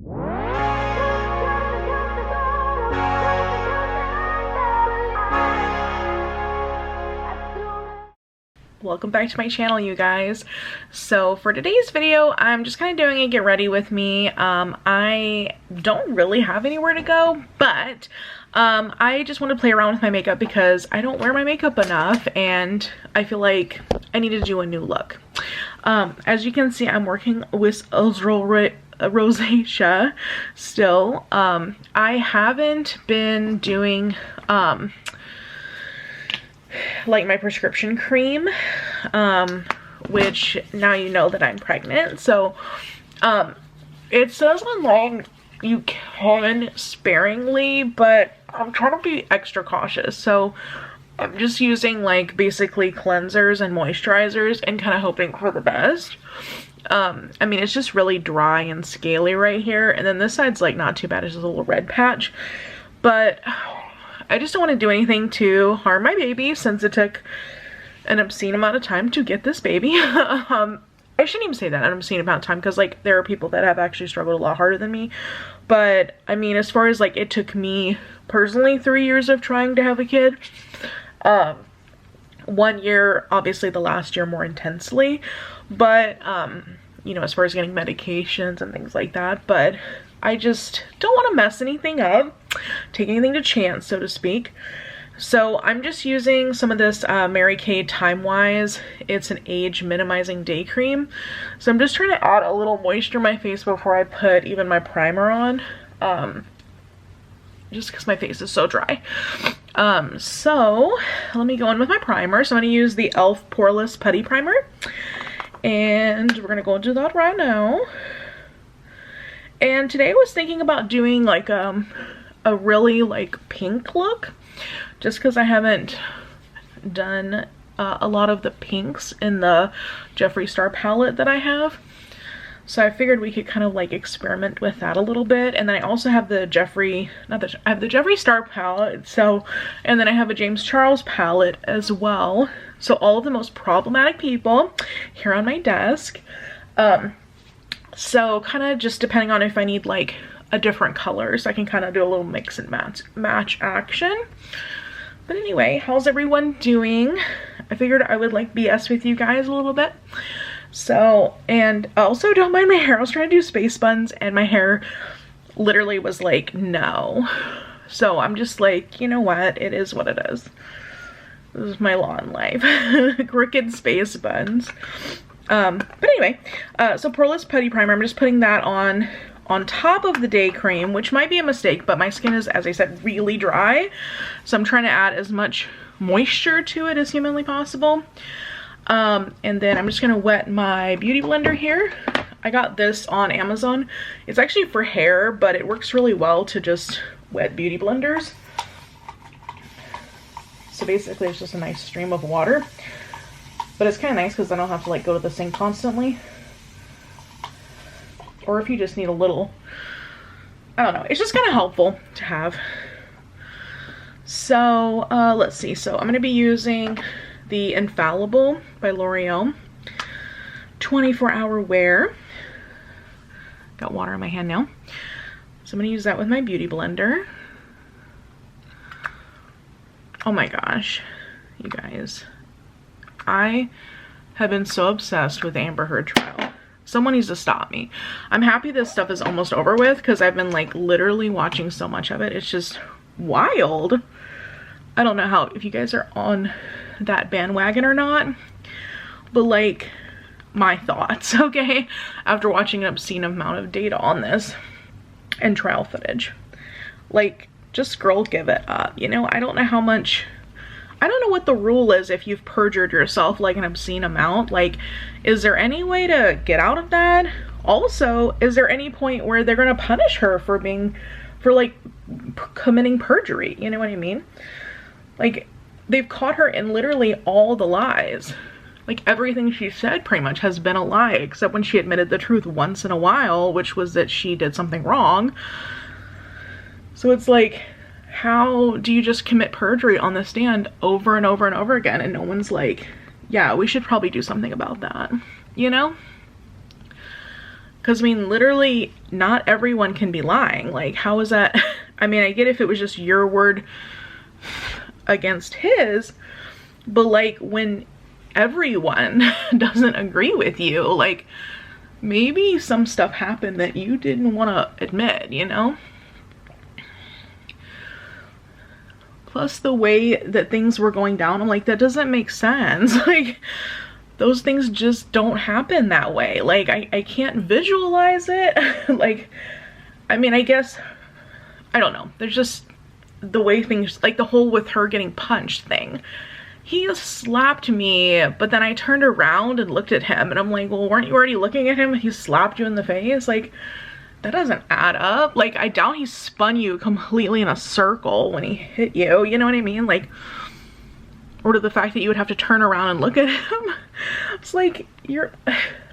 Welcome back to my channel, you guys. So for today's video, I'm just kind of doing a get ready with me. I don't really have anywhere to go, but I just want to play around with my makeup because I don't wear my makeup enough and I feel like I need to do a new look. As you can see, I'm working with rosacea still. I haven't been doing like my prescription cream, which now you know that I'm pregnant. So it says online you can sparingly, but I'm trying to be extra cautious. So I'm just using like basically cleansers and moisturizers and kind of hoping for the best. I mean, it's just really dry and scaly right here, and then this side's like not too bad. It's just a little red patch, but I just don't want to do anything to harm my baby since it took an obscene amount of time to get this baby. I shouldn't even say that, an obscene amount of time, because like there are people that have actually struggled a lot harder than me. But I mean, as far as like it took me personally 3 years of trying to have a kid. 1 year, obviously the last year more intensely, but you know, as far as getting medications and things like that. But I just don't want to mess anything up, take anything to chance, so to speak. So I'm just using some of this Mary Kay Timewise. It's an age minimizing day cream. So I'm just trying to add a little moisture to my face before I put even my primer on. Just because my face is so dry. So let me go in with my primer. So I'm going to use the e.l.f. Poreless Putty Primer. And we're going to go into that right now. And today I was thinking about doing like a really like pink look, just because I haven't done a lot of the pinks in the Jeffree Star palette that I have. So I figured we could kind of like experiment with that a little bit. And then I also have the I have the Jeffree Star palette. So, and then I have a James Charles palette as well. So all of the most problematic people here on my desk. So kind of just depending on if I need like a different color, so I can kind of do a little mix and match action. But anyway, how's everyone doing? I figured I would like BS with you guys a little bit. So, and also don't mind my hair. I was trying to do space buns and my hair literally was like, no. So I'm just like, you know what? It is what it is. This is my law in life. Crooked space buns. But anyway, so Poreless Putty Primer, I'm just putting that on top of the day cream, which might be a mistake, but my skin is, as I said, really dry. So I'm trying to add as much moisture to it as humanly possible. And then I'm just going to wet my beauty blender here. I got this on Amazon. It's actually for hair, but it works really well to just wet beauty blenders. So basically it's just a nice stream of water. But it's kind of nice because I don't have to like go to the sink constantly. Or if you just need a little, I don't know, it's just kind of helpful to have. So let's see, so I'm going to be using the Infallible by Loreal 24-hour wear. Got water on my hand now. So I'm going to use that with my beauty blender. Oh my gosh, you guys. I have been so obsessed with the Amber Heard trial. Someone needs to stop me. I'm happy this stuff is almost over with because I've been like literally watching so much of it. It's just wild. I don't know how, if you guys are on that bandwagon or not, but like my thoughts, okay? After watching an obscene amount of data on this and trial footage. Like, just girl, give it up, you know? I don't know how much, I don't know what the rule is if you've perjured yourself like an obscene amount. Like, is there any way to get out of that? Also, is there any point where they're gonna punish her for being, for like committing perjury? You know what I mean? Like, they've caught her in literally all the lies. Like, everything she said pretty much has been a lie, except when she admitted the truth once in a while, which was that she did something wrong. So it's like, how do you just commit perjury on the stand over and over and over again and no one's like, yeah, we should probably do something about that, you know? Because I mean, literally not everyone can be lying. Like, how is that? I mean, I get if it was just your word against his, but like when everyone doesn't agree with you, like maybe some stuff happened that you didn't want to admit, you know? Plus the way that things were going down, I'm like, that doesn't make sense. Like, those things just don't happen that way. Like, I can't visualize it. Like, I mean, I guess, I don't know. There's just the way things, like the whole with her getting punched thing. He slapped me, but then I turned around and looked at him and I'm like, well, weren't you already looking at him? He slapped you in the face. Like, that doesn't add up. Like, I doubt he spun you completely in a circle when he hit you. You know what I mean? Like, or to the fact that you would have to turn around and look at him. It's like, you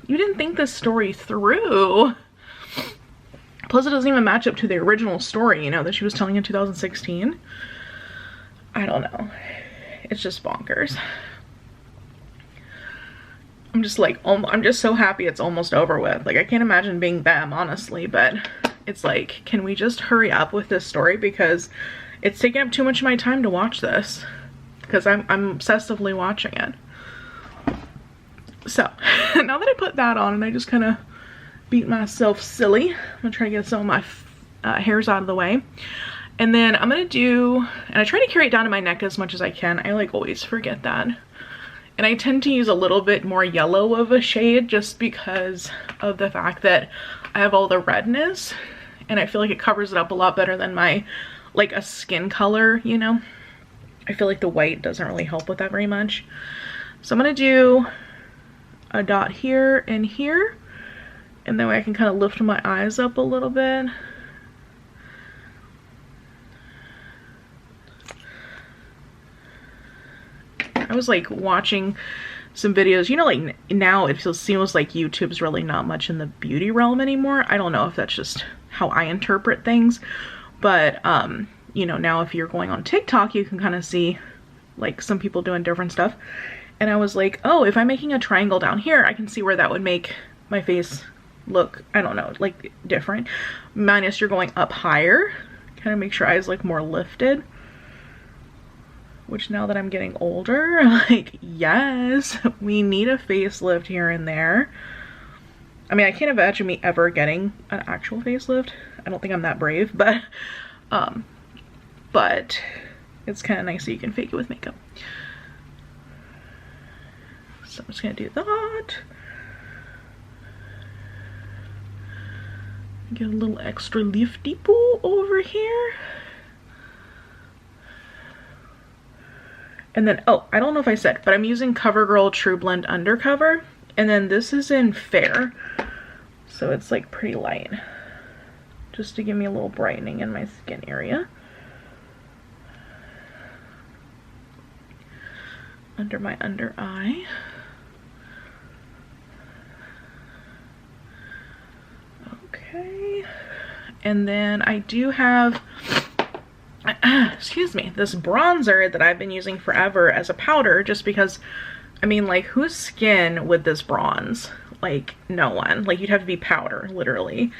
didn't think this story through. Plus it doesn't even match up to the original story, you know, that she was telling in 2016. I don't know. It's just bonkers. I'm just like, I'm just so happy it's almost over with. Like, I can't imagine being them, honestly, but it's like, can we just hurry up with this story? Because it's taking up too much of my time to watch this. Because I'm obsessively watching it. So, now that I put that on and I just kind of beat myself silly, I'm going to try to get some of my hairs out of the way. And then I'm going to do, and I try to carry it down to my neck as much as I can. I like always forget that. And I tend to use a little bit more yellow of a shade just because of the fact that I have all the redness. And I feel like it covers it up a lot better than my, like a skin color, you know? I feel like the white doesn't really help with that very much. So I'm going to do a dot here and here. And that way I can kind of lift my eyes up a little bit. I was like watching some videos, you know, like now it seems like YouTube's really not much in the beauty realm anymore. I don't know if that's just how I interpret things, but you know, now if you're going on TikTok, you can kind of see like some people doing different stuff. And I was like, oh, if I'm making a triangle down here, I can see where that would make my face look, I don't know, like different. Minus you're going up higher, kind of makes your eyes look more lifted. Which now that I'm getting older, like, yes, we need a facelift here and there. I mean, I can't imagine me ever getting an actual facelift. I don't think I'm that brave, but it's kind of nice that you can fake it with makeup. So I'm just gonna do that. Get a little extra lifty poo over here. And then, oh, I don't know if I said, but I'm using CoverGirl TruBlend Undercover. And then this is in Fair. So it's like pretty light. Just to give me a little brightening in my skin area. Under my under eye. Okay. And then I do have, excuse me, this bronzer that I've been using forever as a powder, just because, I mean, like, whose skin would this bronze? Like, no one. Like, you'd have to be powder, literally,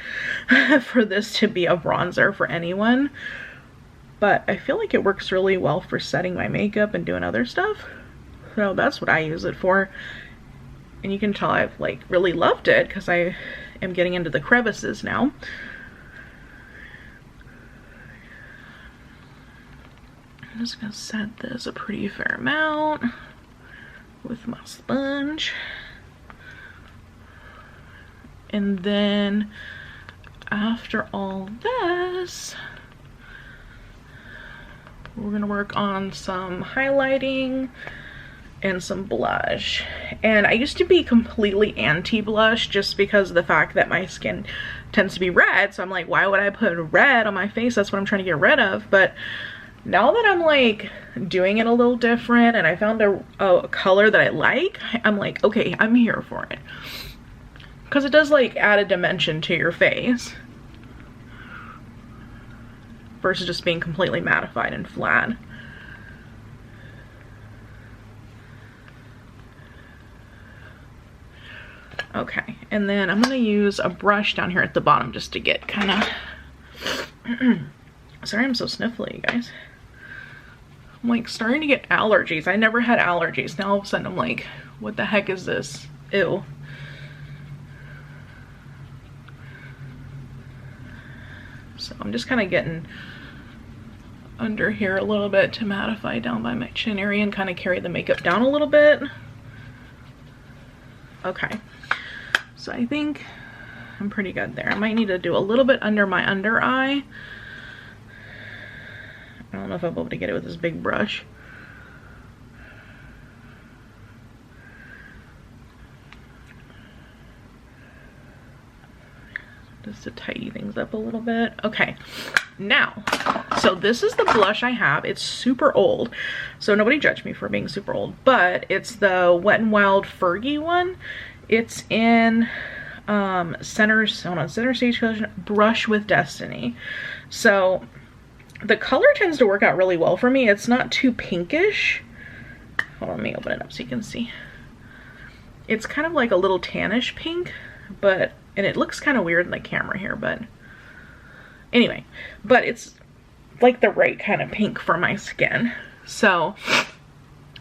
for this to be a bronzer for anyone. But I feel like it works really well for setting my makeup and doing other stuff. So that's what I use it for. And you can tell I've, like, really loved it because I am getting into the crevices now. I'm just gonna set this a pretty fair amount with my sponge. And then after all this, we're gonna work on some highlighting and some blush. And I used to be completely anti-blush just because of the fact that my skin tends to be red. So I'm like, why would I put red on my face? That's what I'm trying to get rid of. But now that I'm like doing it a little different and I found a color that I like, I'm like, okay, I'm here for it. Because it does like add a dimension to your face versus just being completely mattified and flat. Okay, and then I'm gonna use a brush down here at the bottom just to get kind of sorry I'm so sniffly, you guys. I'm like starting to get allergies. I never had allergies. Now all of a sudden I'm like, what the heck is this? Ew. So I'm just kind of getting under here a little bit to mattify down by my chin area and kind of carry the makeup down a little bit. Okay, so I think I'm pretty good there. I might need to do a little bit under my under eye. I don't know if I'll be able to get it with this big brush. Just to tidy things up a little bit. Okay, now, so this is the blush I have. It's super old, so nobody judge me for being super old, but it's the Wet n Wild Fergie one. It's in Centerstage collection, Brush with Destiny. So the color tends to work out really well for me. It's not too pinkish. Hold on, let me open it up so you can see. It's kind of like a little tannish pink, but, and it looks kind of weird in the camera here, but anyway, but it's like the right kind of pink for my skin. So,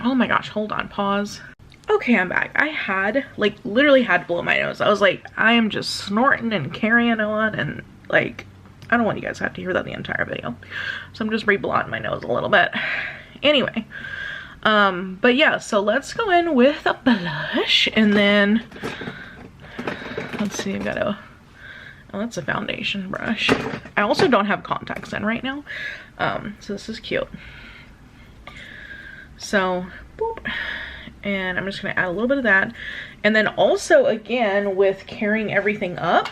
oh my gosh, hold on, pause. Okay, I'm back. I had, like, literally had to blow my nose. I was like, I am just snorting and carrying on, and like, I don't want you guys to have to hear that the entire video. So I'm just reblotting my nose a little bit. Anyway, but yeah, so let's go in with a blush, and then, let's see, I've got a, oh, that's a foundation brush. I also don't have contacts in right now, so this is cute. So, boop. And I'm just gonna add a little bit of that. And then also, again, with carrying everything up,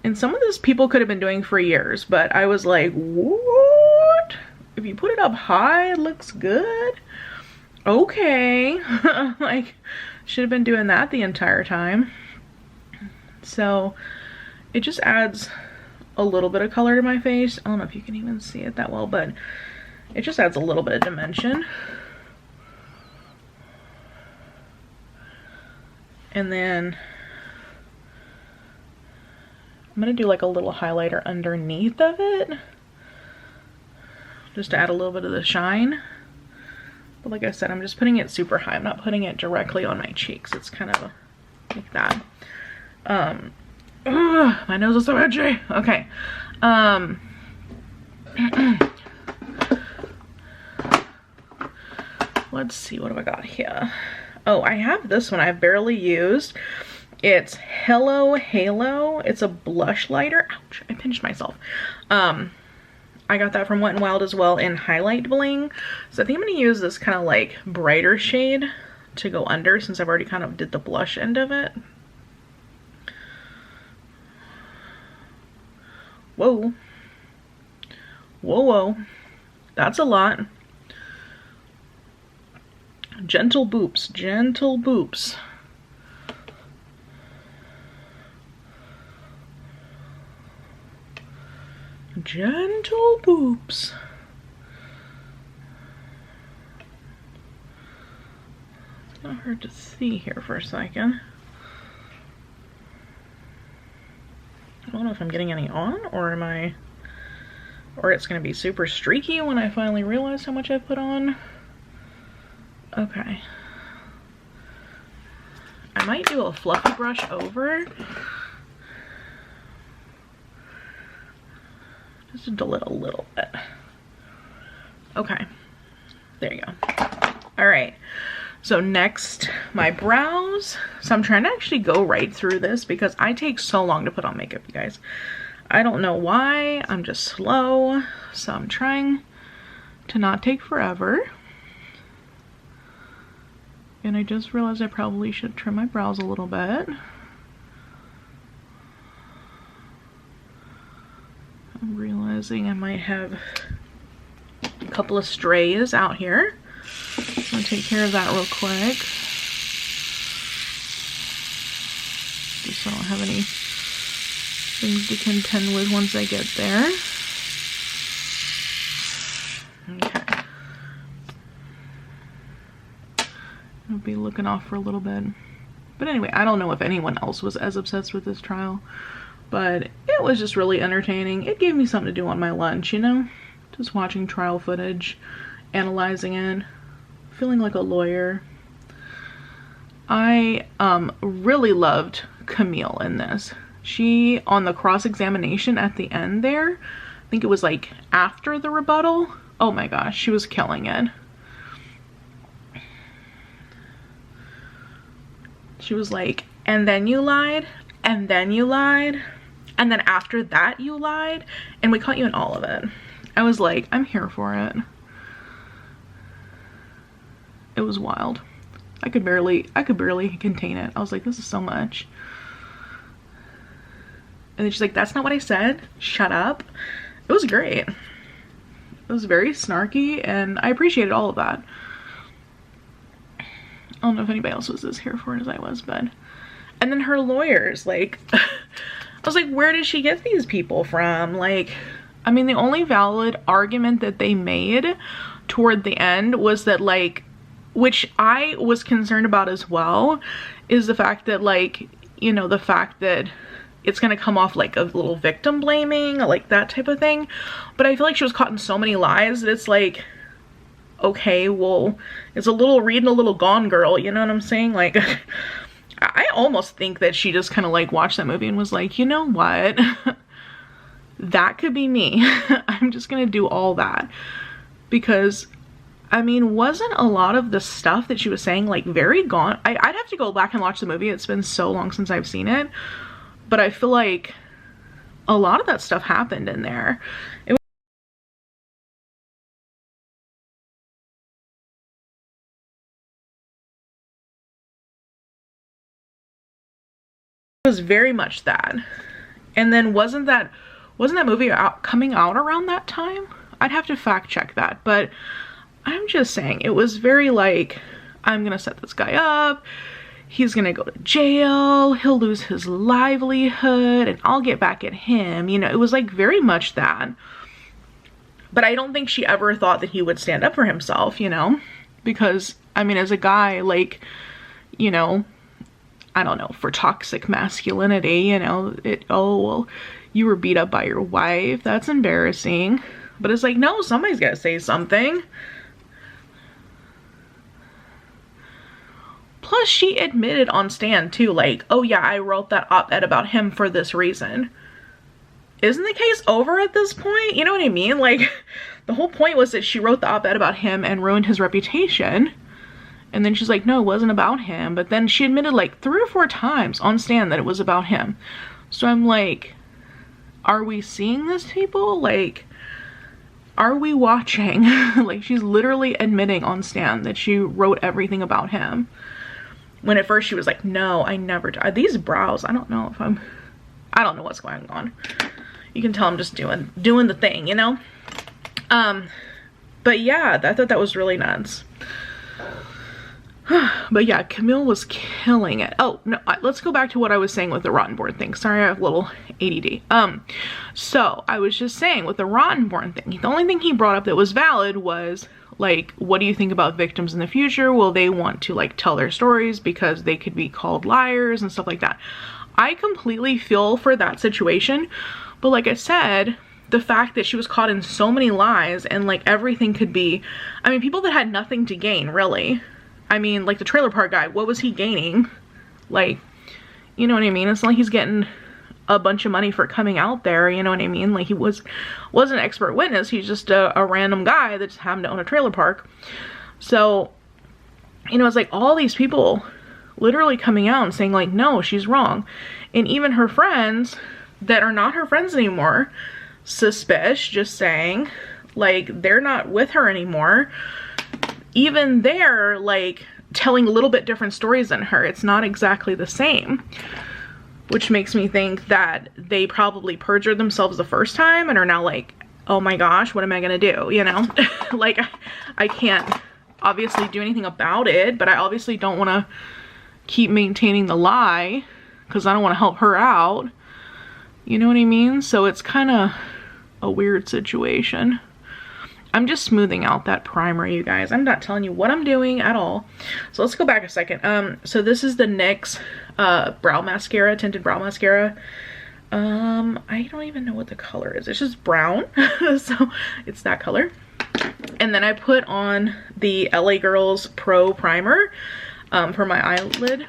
and some of this people could have been doing for years, but I was like, what? If you put it up high, it looks good. Okay. Like, should have been doing that the entire time. So it just adds a little bit of color to my face. I don't know if you can even see it that well, but it just adds a little bit of dimension. And then I'm gonna do like a little highlighter underneath of it, just to add a little bit of the shine. But like I said, I'm just putting it super high. I'm not putting it directly on my cheeks. It's kind of like that. My nose is so itchy. Okay. Let's see, what have I got here? Oh, I have this one I've barely used. It's Hello Halo. It's a blush lighter. Ouch, I pinched myself. I got that from Wet n Wild as well in Highlight Bling. So I think I'm gonna use this kind of like brighter shade to go under, since I've already kind of did the blush end of it. Whoa. Whoa, whoa. That's a lot. Gentle boops, gentle boops. Gentle boops. It's not hard to see here for a second. I don't know if I'm getting any on, or am I, or it's gonna be super streaky when I finally realize how much I put on. Okay. I might do a fluffy brush over. Just to dull it a little bit. Okay. There you go. Alright. So next, my brows. So I'm trying to actually go right through this because I take so long to put on makeup, you guys. I don't know why. I'm just slow. So I'm trying to not take forever. And I just realized I probably should trim my brows a little bit. I'm realizing I might have a couple of strays out here. I'm gonna take care of that real quick. Just so I don't have any things to contend with once I get there. Okay. would be looking off for a little bit. But anyway, I don't know if anyone else was as obsessed with this trial, but it was just really entertaining. It gave me something to do on my lunch, you know? Just watching trial footage, analyzing it, feeling like a lawyer. I really loved Camille in this. She, on the cross-examination at the end there, I think it was like after the rebuttal, oh my gosh, she was killing it. She was like, and then you lied, and then you lied, and then after that you lied, and we caught you in all of it. I was like, I'm here for it. It was wild. I could barely contain it. I was like, this is so much. And then she's like, that's not what I said. Shut up. It was great. It was very snarky, and I appreciated all of that. I don't know if anybody else was as here for it as I was, but... And then her lawyers, like... I was like, where did she get these people from? Like, I mean, the only valid argument that they made toward the end was that, like... Which I was concerned about as well, is the fact that, like, you know, the fact that it's gonna come off like a little victim blaming, like that type of thing. But I feel like she was caught in so many lies that it's like, okay, well, it's a little Reed and a little Gone Girl, you know what I'm saying? Like, I almost think that she just kind of like watched that movie and was like, you know what? That could be me. I'm just gonna do all that. Because, I mean, wasn't a lot of the stuff that she was saying like very gone? I'd have to go back and watch the movie. It's been so long since I've seen it. But I feel like a lot of that stuff happened in there. It was very much that. And then wasn't that movie coming out around that time? I'd have to fact check that, but I'm just saying, it was very like, I'm gonna set this guy up, he's gonna go to jail, he'll lose his livelihood, and I'll get back at him. You know, it was like very much that. But I don't think she ever thought that he would stand up for himself, you know? Because, I mean, as a guy, like, you know, I don't know, for toxic masculinity, you know, oh, well, you were beat up by your wife, that's embarrassing. But it's like, no, somebody's gotta say something. Plus, she admitted on stand too, like, oh yeah, I wrote that op-ed about him for this reason. Isn't the case over at this point? You know what I mean? Like, the whole point was that she wrote the op-ed about him and ruined his reputation. And then she's like, no, it wasn't about him. But then she admitted like 3 or 4 times on stand that it was about him. So I'm like, are we seeing this, people? Like, are we watching? Like, she's literally admitting on stand that she wrote everything about him. When at first she was like, no, I never did. These brows, I don't know what's going on. You can tell I'm just doing the thing, you know? But yeah, I thought that was really nuts. But yeah, Camille was killing it. Oh, no, let's go back to what I was saying with the Rottenborn thing. Sorry, I have a little ADD. So I was just saying with the Rottenborn thing, the only thing he brought up that was valid was, like, what do you think about victims in the future? Will they want to, like, tell their stories because they could be called liars and stuff like that? I completely feel for that situation. But like I said, the fact that she was caught in so many lies and, like, everything could be... I mean, people that had nothing to gain, really. I mean, like, the trailer park guy, what was he gaining? Like, you know what I mean? It's not like he's getting a bunch of money for coming out there, you know what I mean? Like, he wasn't an expert witness, he's just a random guy that just happened to own a trailer park. So, you know, it's like all these people literally coming out and saying, like, no, she's wrong. And even her friends that are not her friends anymore, suspicious, just saying, like, they're not with her anymore. Even they're, like, telling a little bit different stories than her. It's not exactly the same. Which makes me think that they probably perjured themselves the first time and are now like, oh my gosh, what am I gonna do, you know? Like, I can't obviously do anything about it, but I obviously don't want to keep maintaining the lie because I don't want to help her out. You know what I mean? So it's kind of a weird situation. I'm just smoothing out that primer, you guys. I'm not telling you what I'm doing at all. So let's go back a second. So this is the NYX brow mascara, tinted brow mascara. I don't even know what the color is. It's just brown. So it's that color. And then I put on the LA Girls Pro Primer for my eyelid.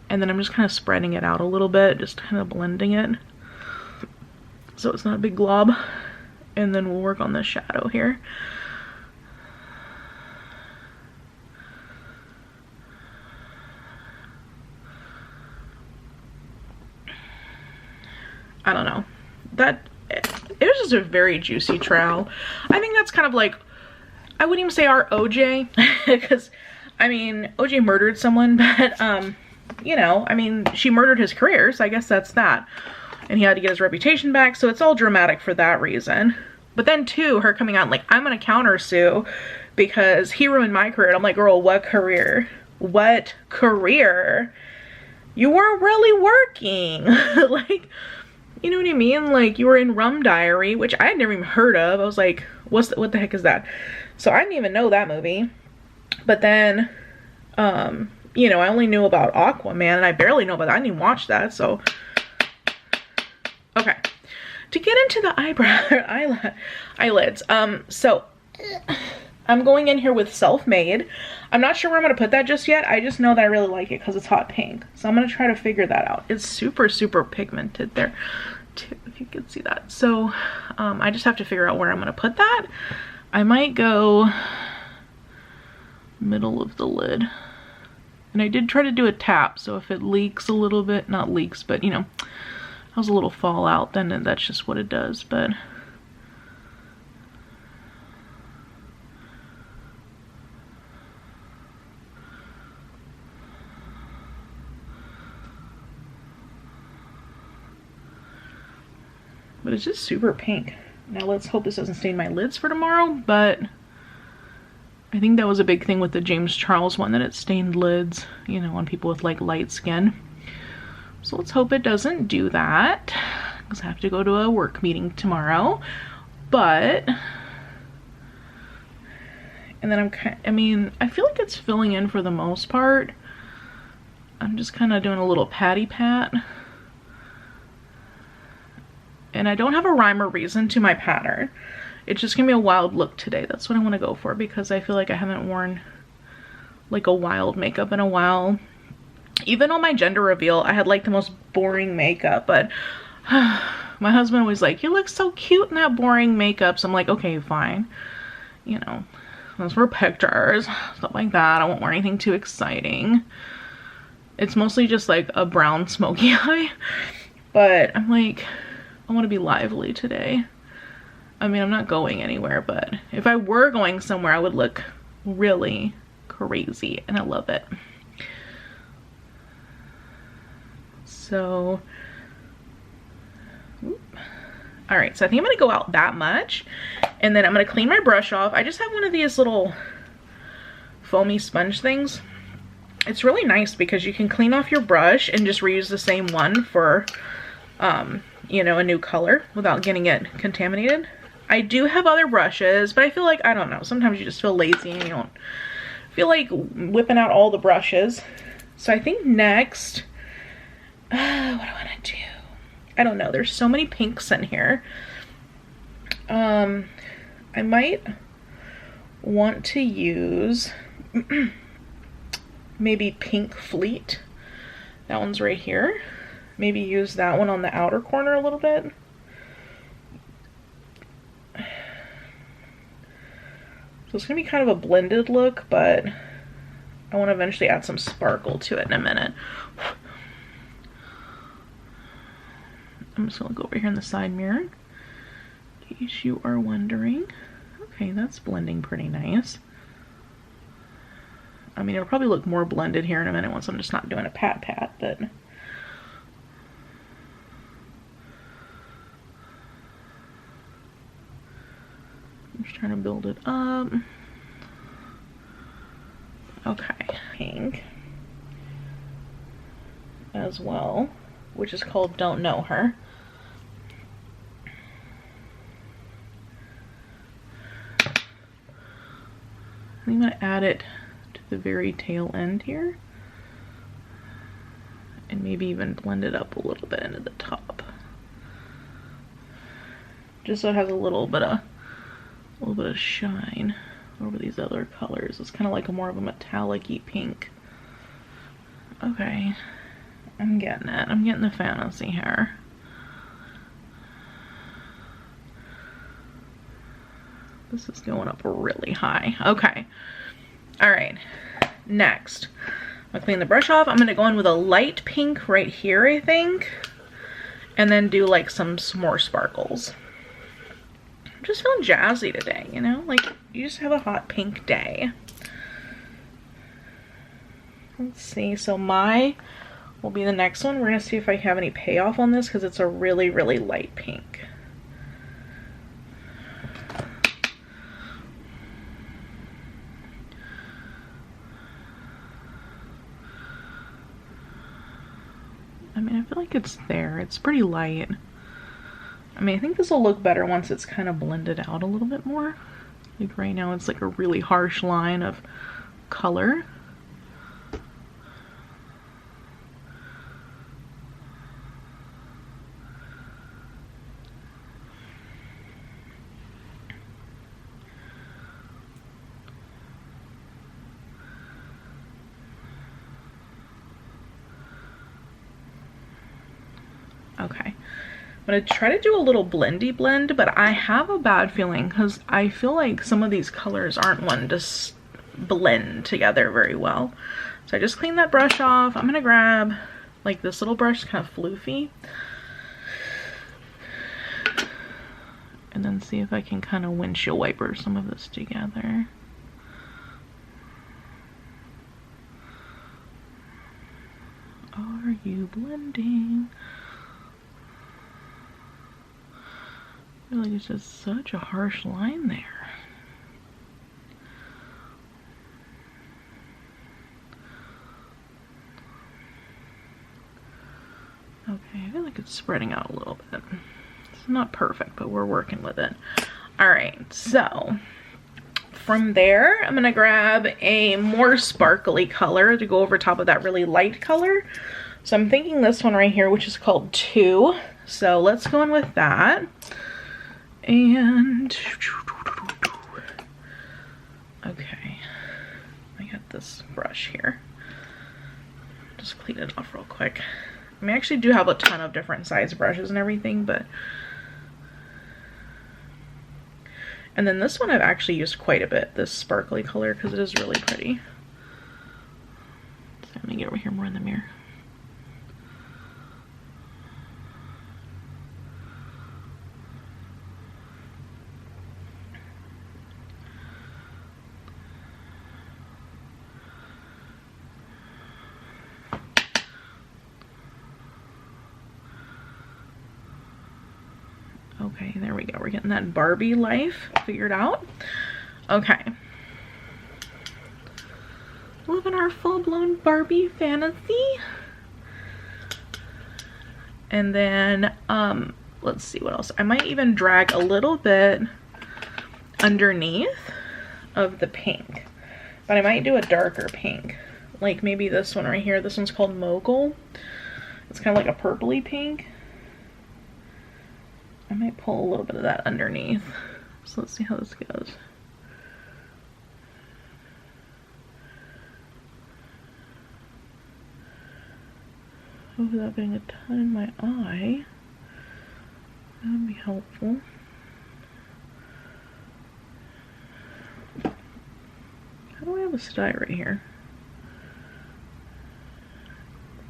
And then I'm just kind of spreading it out a little bit, just kind of blending it so it's not a big glob. And then we'll work on the shadow here. I don't know. It was just a very juicy trowel. I think that's kind of like, I wouldn't even say our OJ, because I mean, OJ murdered someone, but you know, I mean, she murdered his career, so I guess that's that. And he had to get his reputation back, so it's all dramatic for that reason. But then too, her coming out like, I'm gonna countersue because he ruined my career. And I'm like, girl, what career? What career? You weren't really working. Like, you know what I mean? Like, you were in Rum Diary, which I had never even heard of. I was like, what the heck is that? So I didn't even know that movie. But then, you know, I only knew about Aquaman, and I barely know about that. I didn't even watch that, so. Okay. To get into the eyelids, so I'm going in here with Self-Made. I'm not sure where I'm going to put that just yet. I just know that I really like it because it's hot pink. So I'm going to try to figure that out. It's super, super pigmented there, too, if you can see that. So I just have to figure out where I'm going to put that. I might go middle of the lid. And I did try to do a tap, so if it leaks a little bit, not leaks, but you know, has a little fallout, then that's just what it does. But it's just super pink. Now let's hope this doesn't stain my lids for tomorrow, but I think that was a big thing with the James Charles one, that it stained lids, you know, on people with like light skin. So let's hope it doesn't do that, because I have to go to a work meeting tomorrow. But, and then I mean, I feel like it's filling in for the most part. I'm just kind of doing a little patty pat. And I don't have a rhyme or reason to my pattern. It's just gonna be a wild look today. That's what I want to go for, because I feel like I haven't worn like a wild makeup in a while. Even on my gender reveal, I had like the most boring makeup, but my husband was like, you look so cute in that boring makeup. So I'm like, okay, fine. You know, those were pictures, stuff like that. I won't wear anything too exciting. It's mostly just like a brown smoky eye, but I'm like, I want to be lively today. I mean, I'm not going anywhere, but if I were going somewhere, I would look really crazy, and I love it. So, all right, so I think I'm gonna go out that much, and then I'm gonna clean my brush off. I just have one of these little foamy sponge things. It's really nice because you can clean off your brush and just reuse the same one for, you know, a new color without getting it contaminated. I do have other brushes, but I feel like, I don't know, sometimes you just feel lazy and you don't feel like whipping out all the brushes. So I think next, what do I want to do? I don't know. There's so many pinks in here. I might want to use maybe Pink Fleet. That one's right here. Maybe use that one on the outer corner a little bit. So it's gonna be kind of a blended look, but I want to eventually add some sparkle to it in a minute. I'm just gonna go over here in the side mirror, in case you are wondering. Okay, that's blending pretty nice. I mean, it'll probably look more blended here in a minute once I'm just not doing a pat, but I'm just trying to build it up. Okay, pink as well, which is called Don't Know Her. I'm gonna add it to the very tail end here. And maybe even blend it up a little bit into the top. Just so it has a little bit of shine over these other colors. It's kind of like a more of a metallic-y pink. Okay, I'm getting it. I'm getting the fantasy here. This is going up really high. Okay. All right. Next, I'm gonna clean the brush off. I'm gonna go in with a light pink right here, I think, and then do like some more sparkles. I'm just feeling jazzy today, you know? Like, you just have a hot pink day. Let's see. So my will be the next one. We're gonna see if I have any payoff on this because it's a really, really light pink. I mean, I feel like it's there. It's pretty light. I mean, I think this will look better once it's kind of blended out a little bit more. Like right now it's like a really harsh line of color. Okay, I'm gonna try to do a little blendy blend, but I have a bad feeling because I feel like some of these colors aren't one to blend together very well. So I just cleaned that brush off. I'm gonna grab like this little brush, kind of floofy, and then see if I can kind of windshield wiper some of this together. Are you blending? I feel like it's just such a harsh line there. Okay, I feel like it's spreading out a little bit. It's not perfect, but we're working with it. All right, so from there, I'm gonna grab a more sparkly color to go over top of that really light color. So I'm thinking this one right here, which is called 2. So let's go in with that. And okay, I got this brush here. Just clean it off real quick. I mean, I actually do have a ton of different size brushes and everything, but and then this one I've actually used quite a bit, this sparkly color, because it is really pretty. So let me get over here more in the mirror. Okay, there we go. We're getting that Barbie life figured out. Okay. Living our full-blown Barbie fantasy. And then, let's see what else. I might even drag a little bit underneath of the pink. But I might do a darker pink. Like maybe this one right here. This one's called Mogul. It's kind of like a purpley pink. I might pull a little bit of that underneath. So let's see how this goes. Without getting a ton in my eye. That would be helpful. How do I have a sty right here?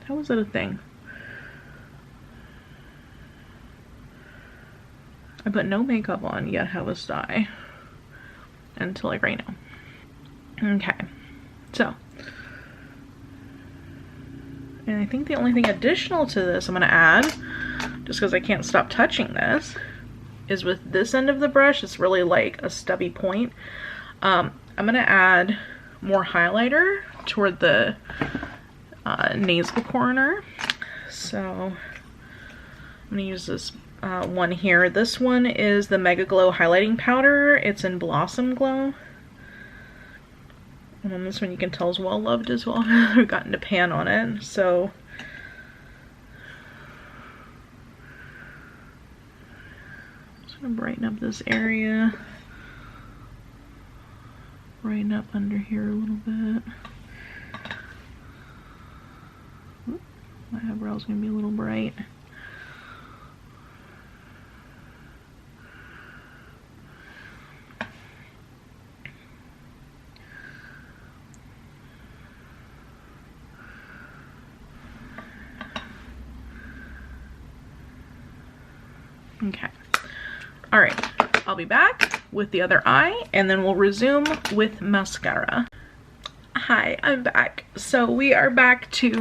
How is that a thing? I put no makeup on, yet have a sty. Until like right now. Okay. So. And I think the only thing additional to this I'm gonna add, just because I can't stop touching this, is with this end of the brush, it's really like a stubby point. I'm gonna add more highlighter toward the nasal corner. So I'm gonna use this one here. This one is the Mega Glow highlighting powder. It's in Blossom Glow. And on this one you can tell is well loved as well. I've gotten to pan on it, so. Just gonna brighten up this area. Brighten up under here a little bit. Oop, my eyebrow's gonna be a little bright. Okay. All right. I'll be back with the other eye and then we'll resume with mascara. Hi, I'm back. So we are back to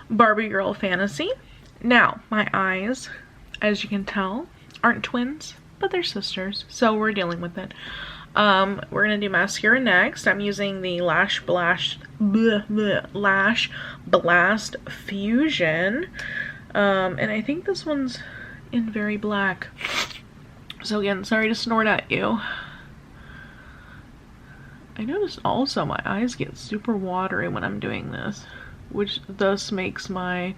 Barbie Girl Fantasy. Now, my eyes, as you can tell, aren't twins, but they're sisters. So we're dealing with it. We're gonna do mascara next. I'm using the Lashblast Fusion. And I think this one's in very black. So again, sorry to snort at you. I noticed also my eyes get super watery when I'm doing this, which thus makes my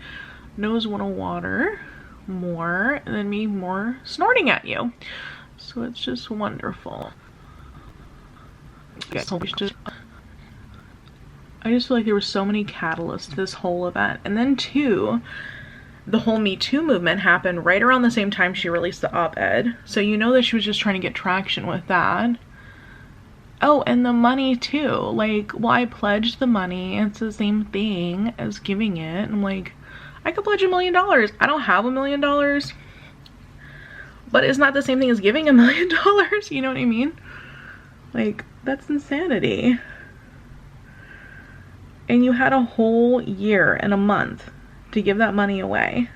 nose want to water more and then me more snorting at you. So it's just wonderful. Okay, so I just feel like there were so many catalysts to this whole event. And then too, the whole Me Too movement happened right around the same time she released the op-ed. So you know that she was just trying to get traction with that. Oh, and the money too. Like, well, I pledged the money. It's the same thing as giving it. I'm like, I could pledge $1 million. I don't have $1 million. But it's not the same thing as giving $1 million. You know what I mean? Like, that's insanity. And you had a whole year and a month to give that money away.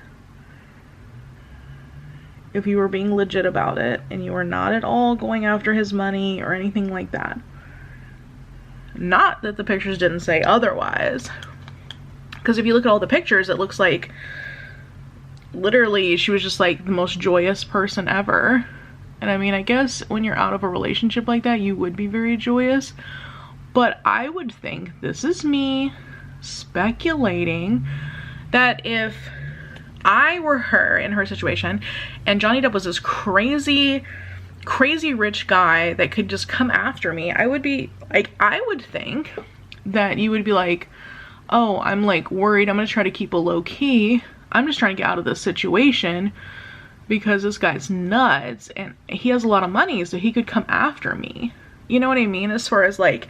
If you were being legit about it and you were not at all going after his money or anything like that. Not that the pictures didn't say otherwise. Because if you look at all the pictures, it looks like literally she was just like the most joyous person ever. And I mean, I guess when you're out of a relationship like that, you would be very joyous. But I would think, this is me speculating, that if I were her in her situation and Johnny Depp was this crazy rich guy that could just come after me, I would be like, I would think that you would be like, oh, I'm like worried, I'm gonna try to keep a low key, I'm just trying to get out of this situation because this guy's nuts and he has a lot of money, so he could come after me. You know what I mean? As far as like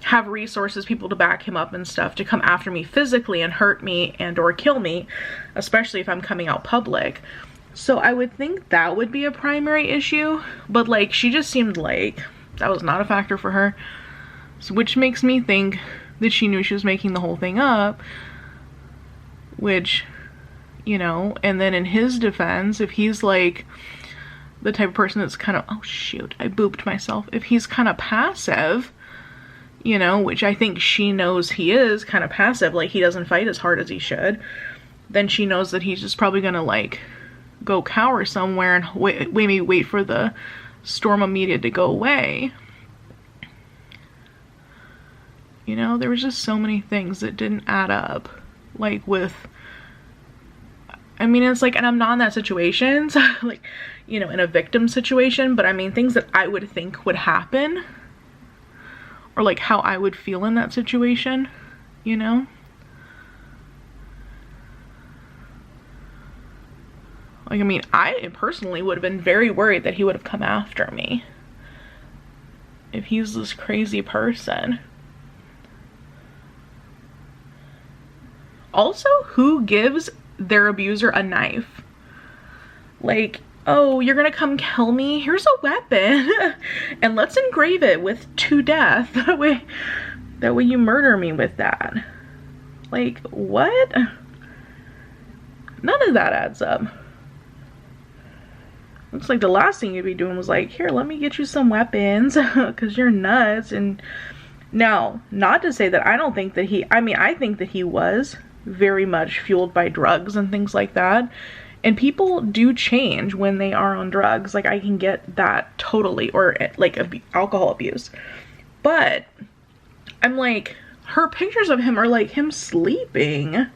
have resources, people to back him up and stuff, to come after me physically and hurt me and or kill me, especially if I'm coming out public. So I would think that would be a primary issue, but like she just seemed like that was not a factor for her. So, which makes me think that she knew she was making the whole thing up, which, you know, and then in his defense, if he's like the type of person that's kind of, oh shoot, I booped myself. If he's kind of passive, you know, which I think she knows he is kind of passive, like he doesn't fight as hard as he should, then she knows that he's just probably gonna like go cower somewhere and wait for the storm of media to go away. You know, there was just so many things that didn't add up. Like with, I mean, it's like, and I'm not in that situation, so like, you know, in a victim situation, but I mean, things that I would think would happen, or like how I would feel in that situation, you know? Like, I mean, I personally would have been very worried that he would have come after me if he's this crazy person. Also, who gives their abuser a knife? Like, oh, you're gonna come kill me? Here's a weapon and let's engrave it with to death. That way you murder me with that. Like, what? None of that adds up. Looks like the last thing you'd be doing was like, here, let me get you some weapons because you're nuts. And now, not to say that I don't think that he, I mean, I think that he was very much fueled by drugs and things like that. And people do change when they are on drugs. Like, I can get that totally, or like alcohol abuse. But I'm like, her pictures of him are like him sleeping.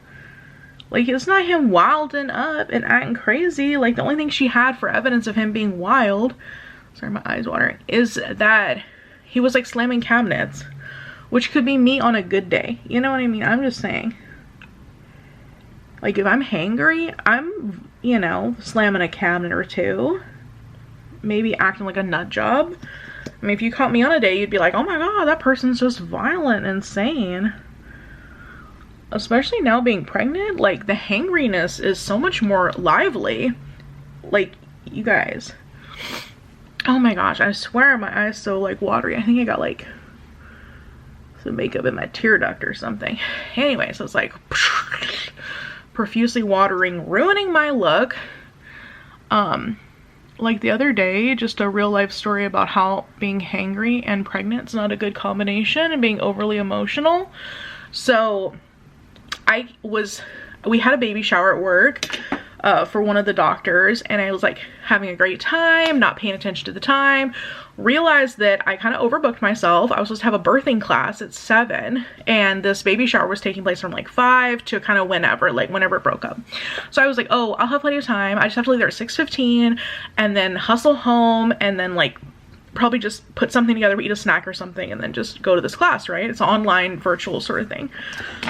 Like, it's not him wilding up and acting crazy. Like, the only thing she had for evidence of him being wild, sorry, my eyes watering, is that he was like slamming cabinets, which could be me on a good day. You know what I mean? I'm just saying. Like, if I'm hangry, I'm, you know, slamming a cabinet or two. Maybe acting like a nut job. I mean, if you caught me on a day, you'd be like, oh my god, that person's just violent, insane. Especially now being pregnant, like, the hangriness is so much more lively. Like, you guys. Oh my gosh, I swear my eyes so, like, watery. I think I got, like, some makeup in my tear duct or something. Anyway, so it's like, profusely watering, ruining my look. Like the other day, just a real life story about how being hangry and pregnant is not a good combination, and being overly emotional. So we had a baby shower at work for one of the doctors, and I was like having a great time, not paying attention to the time, realized that I kind of overbooked myself. I was supposed to have a birthing class at 7, and this baby shower was taking place from like 5 to kind of whenever it broke up. So I was like, oh, I'll have plenty of time. I just have to leave there at 6:15 and then hustle home, and then like probably just put something together, eat a snack or something, and then just go to this class, right? It's an online virtual sort of thing.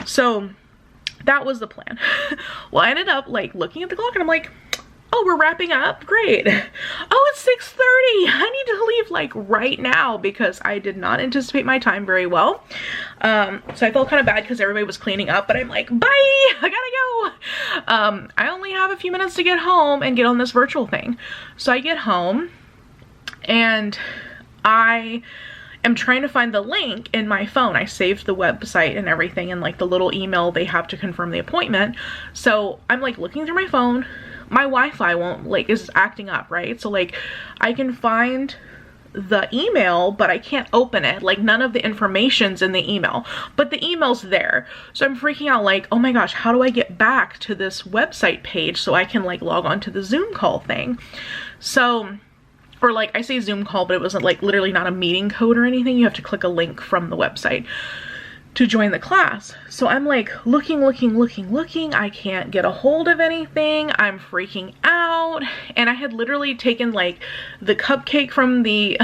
So that was the plan. Well, I ended up like looking at the clock and I'm like, oh, we're wrapping up, great. Oh, it's 6:30. I need to leave like right now, because I did not anticipate my time very well. So I felt kind of bad because everybody was cleaning up, but I'm like, bye, I gotta go. I only have a few minutes to get home and get on this virtual thing. So I get home and I am trying to find the link in my phone. I saved the website and everything, and like the little email they have to confirm the appointment. So I'm like looking through my phone. My Wi-Fi won't, like, is acting up, right? So like I can find the email, but I can't open it. Like, none of the information's in the email, but the email's there. So I'm freaking out like, oh my gosh, how do I get back to this website page so I can like log on to the Zoom call thing? So, or like, I say Zoom call, but it wasn't like literally not a meeting code or anything. You have to click a link from the website to join the class. So I'm like looking. I can't get a hold of anything. I'm freaking out. And I had literally taken like the cupcake from the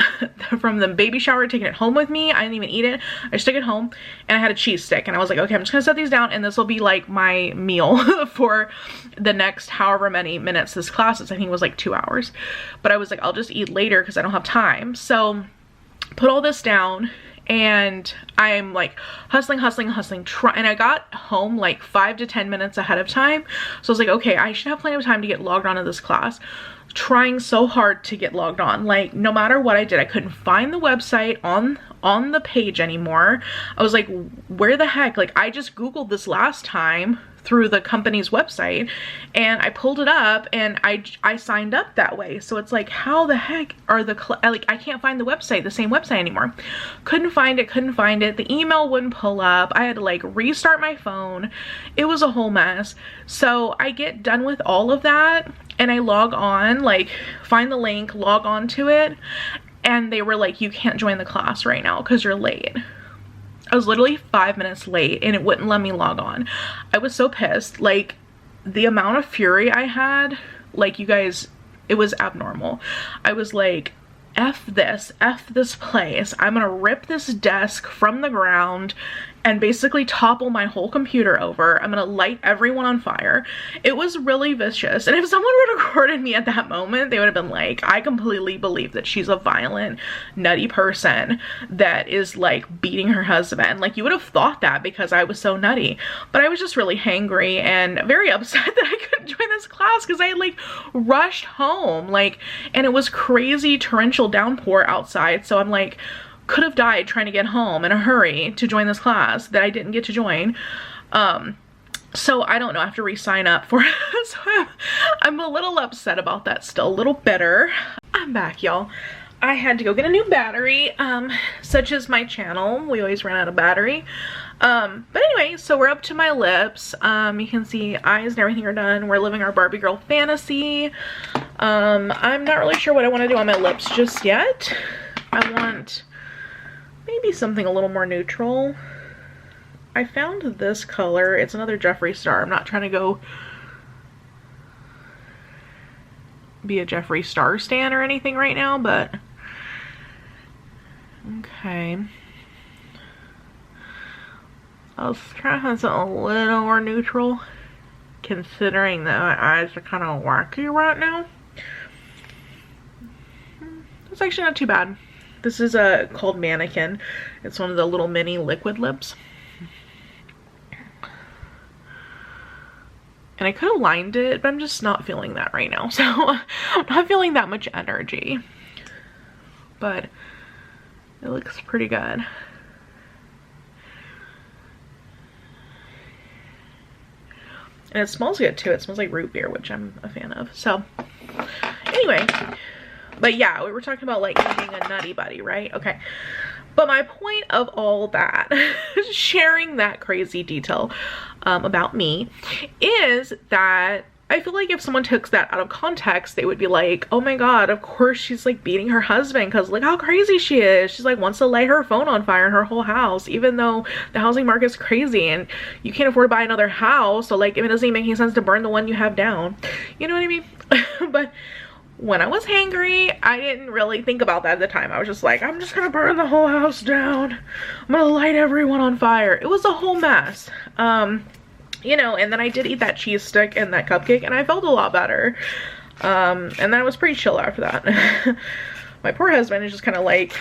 from the baby shower, taken it home with me. I didn't even eat it. I just took it home, and I had a cheese stick, and I was like, okay, I'm just gonna set these down, and this will be like my meal for the next however many minutes this class is. I think it was like 2 hours, but I was like, I'll just eat later because I don't have time. So put all this down, and I'm like hustling, and I got home like 5 to 10 minutes ahead of time. So I was like, okay, I should have plenty of time to get logged on to this class. Trying so hard to get logged on. Like, no matter what I did, I couldn't find the website on the page anymore. I was like, where the heck? Like, I just Googled this last time through the company's website, and I pulled it up, and I signed up that way. So it's like, how the heck are like, I can't find the website, the same website anymore. Couldn't find it. The email wouldn't pull up. I had to like restart my phone. It was a whole mess. So I get done with all of that, and I log on, like find the link, log on to it, and they were like, you can't join the class right now because you're late. I was literally 5 minutes late, and it wouldn't let me log on. I was so pissed. Like, the amount of fury I had, like, you guys, it was abnormal. I was like, F this place. I'm gonna rip this desk from the ground and basically topple my whole computer over. I'm gonna light everyone on fire. It was really vicious. And if someone would have recorded me at that moment, they would have been like, I completely believe that she's a violent, nutty person that is like beating her husband. Like, you would have thought that because I was so nutty. But I was just really hangry and very upset that I couldn't join this class because I had like rushed home. Like, and it was crazy torrential downpour outside. So I'm like, could have died trying to get home in a hurry to join this class that I didn't get to join. So I don't know, I have to re-sign up for it. So I'm a little upset about that still, a little bitter. I'm back, y'all. I had to go get a new battery, such as my channel. We always run out of battery. But anyway, so we're up to my lips. You can see eyes and everything are done. We're living our Barbie girl fantasy. I'm not really sure what I want to do on my lips just yet. I want maybe something a little more neutral. I found this color. It's another Jeffree Star. I'm not trying to go be a Jeffree Star stan or anything right now, but okay. I was trying to have something a little more neutral, considering that my eyes are kind of wacky right now. It's actually not too bad. This is called Mannequin. It's one of the little mini liquid lips. And I could have lined it, but I'm just not feeling that right now. So I'm not feeling that much energy. But it looks pretty good. And it smells good too. It smells like root beer, which I'm a fan of. So anyway, but yeah, we were talking about like needing a nutty buddy, right? Okay. But my point of all that, sharing that crazy detail about me, is that I feel like if someone took that out of context, they would be like, oh my god, of course she's like beating her husband because look how crazy she is. She's like wants to light her phone on fire in her whole house, even though the housing market's crazy and you can't afford to buy another house. So like, it doesn't even make any sense to burn the one you have down. You know what I mean? But when I was hangry, I didn't really think about that at the time. I was just like, I'm just gonna burn the whole house down. I'm gonna light everyone on fire. It was a whole mess. You know, and then I did eat that cheese stick and that cupcake and I felt a lot better. And then I was pretty chill after that. My poor husband is just kind of like,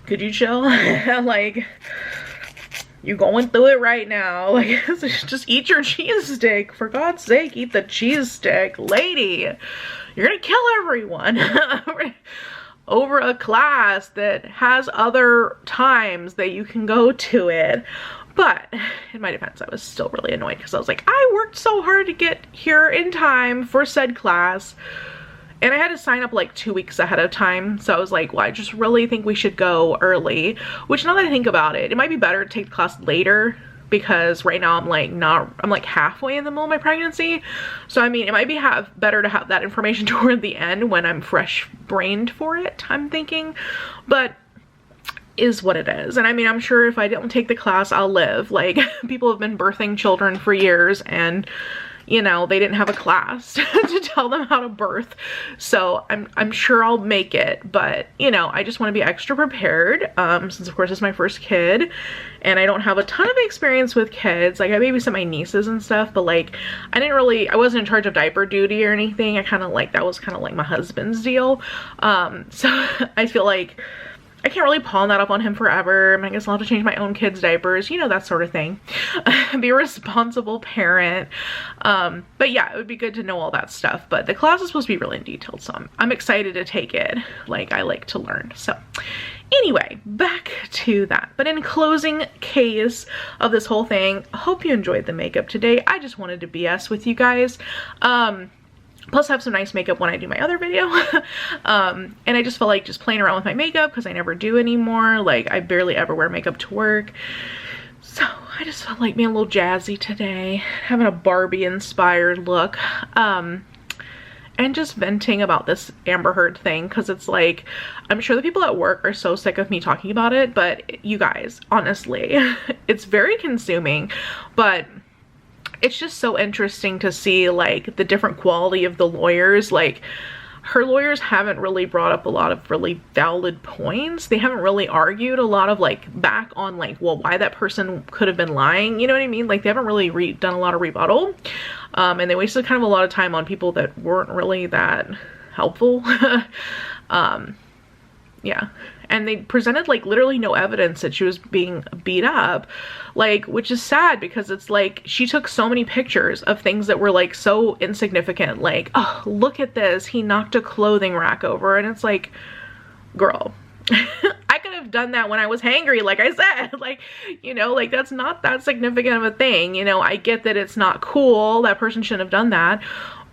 could you chill? Like, you going through it right now. Like, just eat your cheese stick. For God's sake, eat the cheese stick. Lady, you're gonna kill everyone over a class that has other times that you can go to it. But in my defense, I was still really annoyed because I was like, I worked so hard to get here in time for said class. And I had to sign up like 2 weeks ahead of time. So I was like, well, I just really think we should go early. Which now that I think about it, it might be better to take the class later. Because right now I'm like halfway in the middle of my pregnancy. So I mean, it might be better to have that information toward the end when I'm fresh brained for it, I'm thinking. But is what it is. And I mean, I'm sure if I don't take the class, I'll live. Like, people have been birthing children for years and, you know, they didn't have a class to tell them how to birth. So I'm sure I'll make it. But, you know, I just want to be extra prepared since, of course, it's my first kid. And I don't have a ton of experience with kids. Like, I babysit my nieces and stuff. But, like, I wasn't in charge of diaper duty or anything. That was kind of like my husband's deal. So I feel like I can't really pawn that up on him forever. I guess I'll have to change my own kids' diapers, you know, that sort of thing. Be a responsible parent. But yeah, it would be good to know all that stuff. But the class is supposed to be really detailed, so I'm excited to take it. Like, I like to learn. So anyway, back to that. But in closing case of this whole thing, I hope you enjoyed the makeup today. I just wanted to BS with you guys. Plus I have some nice makeup when I do my other video. And I just felt like just playing around with my makeup because I never do anymore. Like, I barely ever wear makeup to work. So I just felt like being a little jazzy today, having a Barbie inspired look. And just venting about this Amber Heard thing, because it's like, I'm sure the people at work are so sick of me talking about it, but you guys, honestly, it's very consuming. But it's just so interesting to see like the different quality of the lawyers. Like, her lawyers haven't really brought up a lot of really valid points. They haven't really argued a lot of like back on like, well, why that person could have been lying, you know what I mean? Like, they haven't really done a lot of rebuttal. And they wasted kind of a lot of time on people that weren't really that helpful. Yeah. And they presented like literally no evidence that she was being beat up, like, which is sad because it's like she took so many pictures of things that were like so insignificant, like, oh, look at this, he knocked a clothing rack over, and it's like, girl, I could have done that when I was hangry, like I said. Like, you know, like, that's not that significant of a thing. You know, I get that it's not cool, that person shouldn't have done that.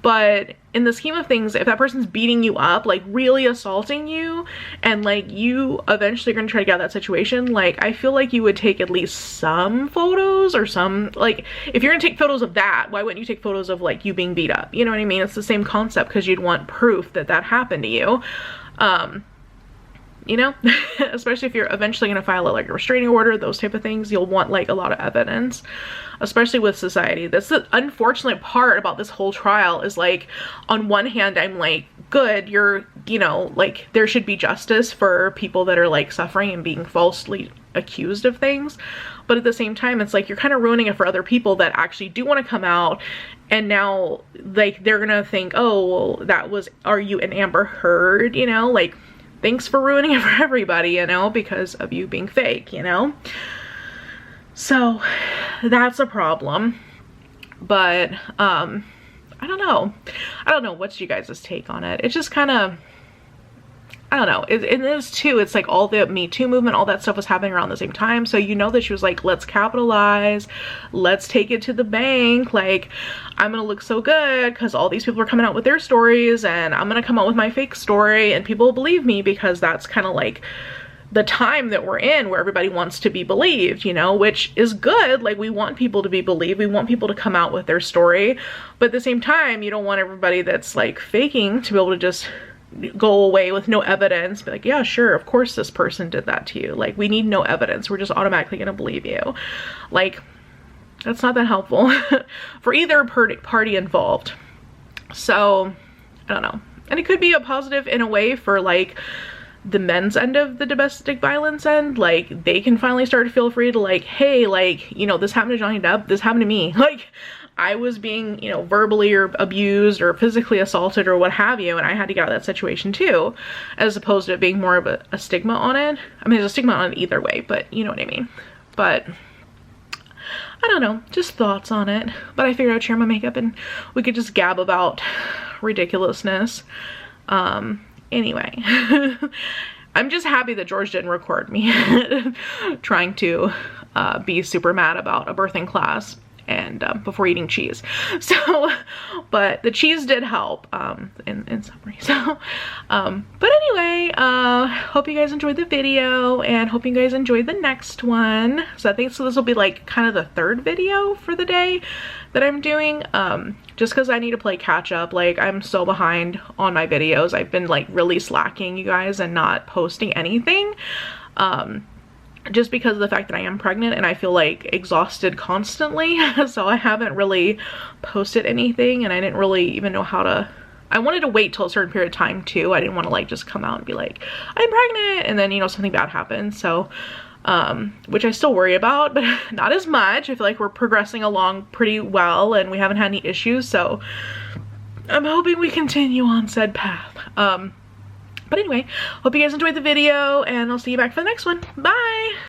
But in the scheme of things, if that person's beating you up, like really assaulting you, and like you eventually are gonna try to get out of that situation, like, I feel like you would take at least some photos or some, like, if you're gonna take photos of that, why wouldn't you take photos of like you being beat up? You know what I mean? It's the same concept, because you'd want proof that that happened to you. you know? Especially if you're eventually going to file a, like, a restraining order, those type of things, you'll want like a lot of evidence, especially with society. That's the unfortunate part about this whole trial, is like, on one hand I'm like, good, you're, you know, like, there should be justice for people that are like suffering and being falsely accused of things, but at the same time it's like you're kind of ruining it for other people that actually do want to come out, and now like they're gonna think, oh well, that was, are you an Amber Heard, you know, like, thanks for ruining it for everybody, you know, because of you being fake, you know. So that's a problem. But I don't know what's you guys' take on it. It's just kind of, I don't know. It is too, it's like all the Me Too movement, all that stuff was happening around the same time. So you know that she was like, let's capitalize, let's take it to the bank. Like, I'm gonna look so good because all these people are coming out with their stories, and I'm gonna come out with my fake story and people will believe me, because that's kind of like the time that we're in, where everybody wants to be believed, you know, which is good. Like, we want people to be believed, we want people to come out with their story, but at the same time you don't want everybody that's like faking to be able to just go away with no evidence, be like, yeah, sure, of course this person did that to you. Like, we need no evidence, we're just automatically gonna believe you. Like, that's not that helpful for either party involved. So I don't know. And it could be a positive in a way for like the men's end of the domestic violence end. Like, they can finally start to feel free to like, hey, like, you know, this happened to Johnny Depp, this happened to me. Like, I was being, you know, verbally or abused or physically assaulted or what have you, and I had to get out of that situation too, as opposed to it being more of a stigma on it. I mean, there's a stigma on it either way, but you know what I mean. But I don't know, just thoughts on it. But I figured I'd share my makeup and we could just gab about ridiculousness. Anyway, I'm just happy that George didn't record me trying to be super mad about a birthing class and before eating cheese. So, but the cheese did help in summary. So, but anyway, hope you guys enjoyed the video and hope you guys enjoyed the next one. So I think this will be like kind of the third video for the day that I'm doing, just because I need to play catch up. Like, I'm so behind on my videos. I've been like really slacking, you guys, and not posting anything. Just because of the fact that I am pregnant and I feel like exhausted constantly. So I haven't really posted anything, and I didn't really even know how to, I wanted to wait till a certain period of time too. I didn't want to like just come out and be like, I'm pregnant, and then, you know, something bad happens. So which I still worry about, but not as much. I feel like we're progressing along pretty well and we haven't had any issues, so I'm hoping we continue on said path. But anyway, hope you guys enjoyed the video, and I'll see you back for the next one. Bye!